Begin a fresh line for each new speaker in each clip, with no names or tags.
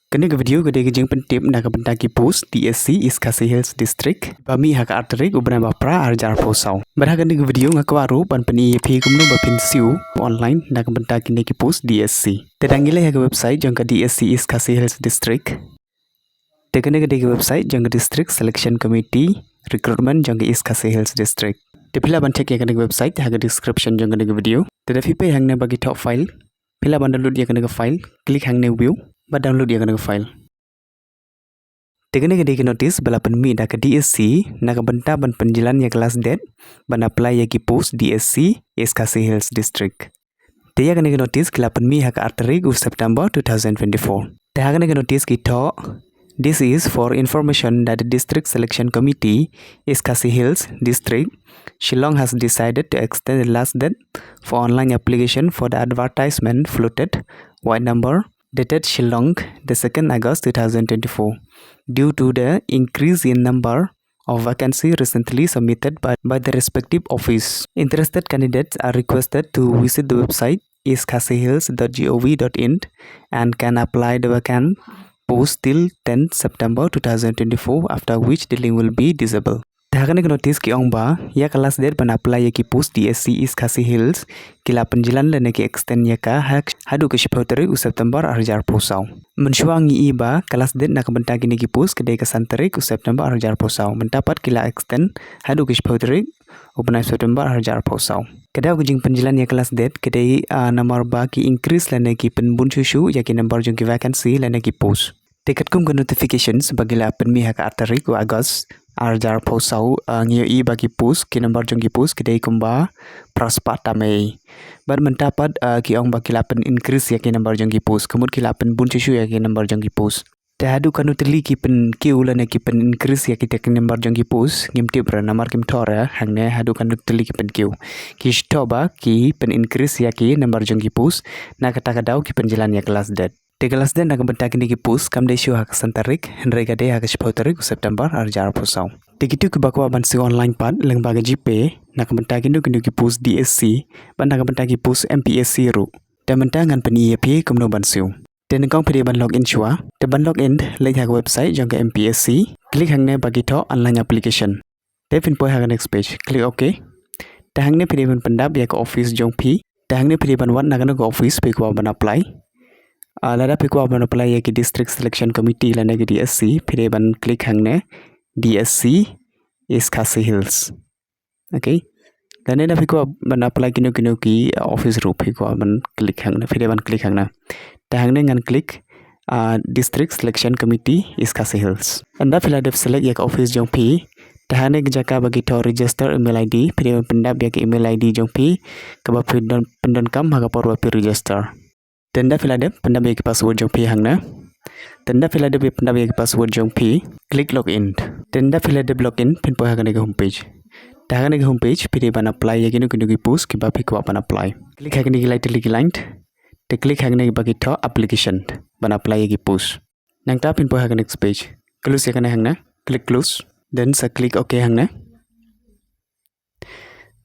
Kena ke video ke dia pentip nak bentaki post DSC East Khasi Hills District bami hak arterik ubna bapra arjar posau. Berhak kena ke video ngakwaru pan pani EP Kumno bapin Siew online nak bentaki neki post DSC. Tedangile hak website jangka DSC East Khasi Hills District. Tekene ke dia website jangka District Selection Committee Recruitment jangka East Khasi Hills District. Tepila bantek ya kena ke website hak description jangka ke video. Tetapi pe hangna bagi top file. Pila ban download ya kena ke file, klik hangna view. Ba download dia kena file. Tekene ke notice balapan mi dak DSC nak benta ban pynjlan ya kelas date ban apply ya ki post DSC East Khasi Hills District. Dia kena notice kelapan mi hak arterik of September 2024. Dia kena notice kita this is for information that the District Selection Committee East Khasi Hills District Shillong has decided to extend the last date for online application for the advertisement floated white number dated Shillong the 2nd August 2024 due to the increase in number of vacancy recently submitted by the respective office. Interested candidates are requested to visit the website eastkhasihills.gov.in and can apply the vacant post till 10th September 2024, after which the link will be disabled. Tahakane ke notice ki ongba ya kelas date ban apply ya ki post DSC East Khasi Hills kila pynjlan lene ki extend ya ka hadu ke shipoteri u September arjar posau. Mensuangi iba kelas date nak bentagi ki post kedai ke santerik u September arjar posau. Mendapat kila extend hadu ke shipoteri u benai September arjar posau. Kedai kujing pynjlan ya kelas date kedai nomor ba ki increase lene ki penbun susu ya ki number jong ki vacancy lene ki post. Tiket kum ke notifications bagi la penmi hak arterik u August arjar posau ngiyo i bagi post ki number jong ki post kedai kumba prospat tamai. Bar mendapat ki ong bagi lapen increase ya ki number jong ki post kemud ki lapen bun susu ya ki number jong ki post. Tahadu kanu teli ki pen kiu lana ki pen increase ya ki tek number jong ki post ngimti bra namar kim thora hangne hadu kanu teli ki pen kiu. Ki stoba ki pen increase ya ki number jong ki post na kata kadau ki penjalan ya kelas date. Di kelas dan nak bentaki ni post kam desyo hak santarik henry gade hak sepotrik September arjar posau. Dikitu ke bakwa ban si online pad leng baga Gpay nak bentaki nu ki post DSC ban nak bentaki post MPSC ru. Dan mentangan peni EP Kumno ban siu. Dan kau pilih ban login chua. Dan ban login link hak website jangka MPSC. Klik hangne bagi to online application. Devin poi hak next page. Klik OK. Dan hangne pilih ban pendap ya ke office jong pi. Dan hangne pilih ban wat nak ke office pi kwa ban apply. Lada pikwa ban apply ya ki District Selection Committee lana ki DSC phire ban click hangne DSC East Khasi Hills. Okay. Lana da pikwa ban apply kino ki office ru pikwa ban click hangne phire ban click hangna. Ta hangne ngan click District Selection Committee East Khasi Hills. Anda phila def select ya office jong pi. Ta hangne jaka bagi to register email ID phire ban pendap ya ki email ID jong pi kaba pynjlan haga porwa pi register. Tenda fila de pendap ya ki password jong pi hangna. Tenda fila de pendap ya ki password jong pi klik login. Tenda fila de login pin po hagane ke homepage. Ta hagane ke homepage pide ban apply ya kinu ki post ki ba pi ko ban apply. Klik hagane ki light te klik hagane bagi to application ban apply ya ki post. Nang ta pin po hagane next page. Close ya kana hangna. Klik close. Then sa klik okay hangna.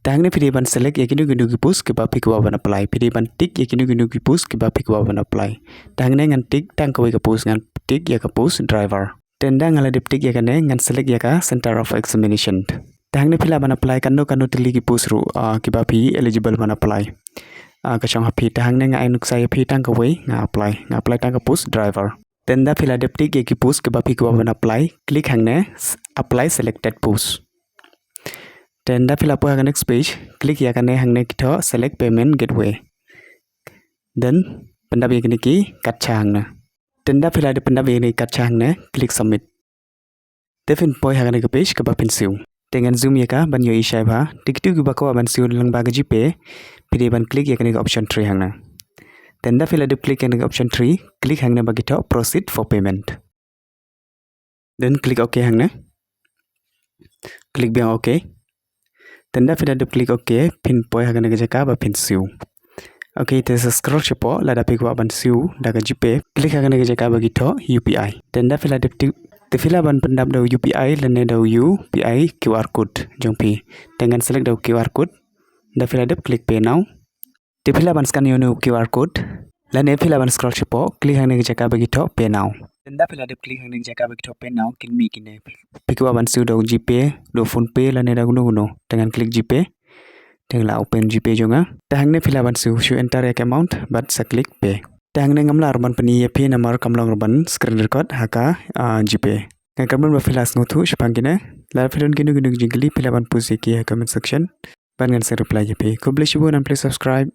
Tahang ni pilih ban select ya kinu ki post ke ba pi ko ban apply. Pilih ban tick ya kinu ki post ke ba pi ko ban apply. Tahang ni ngan tick tang ko ke post ngan tick ya ke post driver. Tenda ngala dip tick ya kane ngan select ya ka center of examination. Tahang ni pilih ban apply kanu teli ki post ru ki ba pi eligible ban apply. Ka chong happy tahang ni ngai nuk sai pi tang ko we nga apply tang ka post driver. Tenda pilih dip tick ya ki post ke ba pi ko ban apply. Klik hang ne apply selected post. Tenda fill up the next page. Click ya kane hangne kita select payment gateway. Then pendap ya kini ki kacha hangna. Tenda fill up pendap ya kini kacha hangna. Click submit. Devin poi hagane ke page ke bapin siu. Dengan zoom ya ka ban yo isai ba. Dikitu ki bakwa ban siu lang baga Gpay. Pide ban click ya kini ke option 3 hangna. Tenda fill up click ya kini option 3. Click hangna bagi to proceed for payment. Then click OK hangna. Click biang OK. Tenda fila de klik OK pin poi hagane ke jaka ba pin siu. Okay, te scroll chepo la da pikwa ban siu daga Gpay klik hagane ke jaka bagi to UPI. Tenda fila de te fila ban pendap da UPI lene da UPI QR code jong pi. Dengan select da QR code da fila de klik pay now. Te fila ban scan yo QR code lene fila ban scroll chepo klik hagane ke jaka bagi to pay now. Tenda pila de klik hang jaka bagi topen now kin mi kine. Piku aban su do Gpay, do PhonePe la ne da guno. Dengan klik Gpay. Dengan open Gpay jonga. Tahang ne pila aban su show enter amount but sa klik pay. Tahang ne ngamla arban pani pay namar kamlang arban screen record haka Gpay. Ngan karban ba pila sngotu shpang kine. La filon kinu jingli pila aban pusi ki comment section. Ban ngan se reply Gpay. Ko bless you and please subscribe.